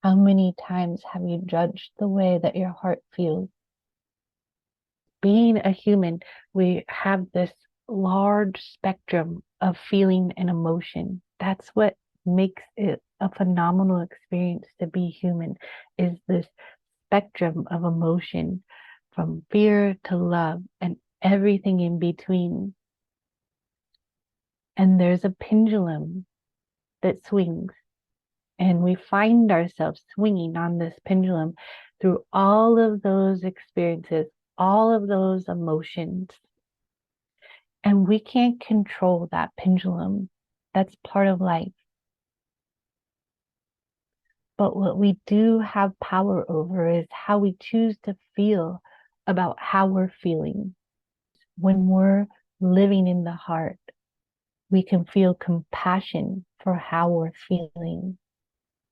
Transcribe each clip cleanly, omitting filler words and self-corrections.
How many times have you judged the way that your heart feels? Being a human, we have this large spectrum of feeling and emotion. That's what makes it a phenomenal experience to be human, is this spectrum of emotion from fear to love and everything in between. And there's a pendulum that swings, and we find ourselves swinging on this pendulum through all of those experiences, all of those emotions. And we can't control that pendulum. That's part of life. But what we do have power over is how we choose to feel about how we're feeling. When we're living in the heart, we can feel compassion for how we're feeling.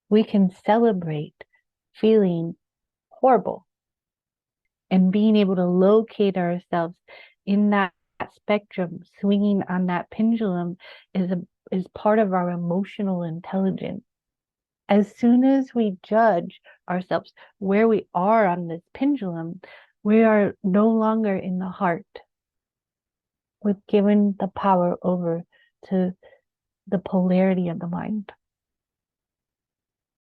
We can celebrate feeling horrible and being able to locate ourselves in that spectrum, swinging on that pendulum is part of our emotional intelligence. As soon as we judge ourselves where we are on this pendulum, we are no longer in the heart. We've given the power over to the polarity of the mind.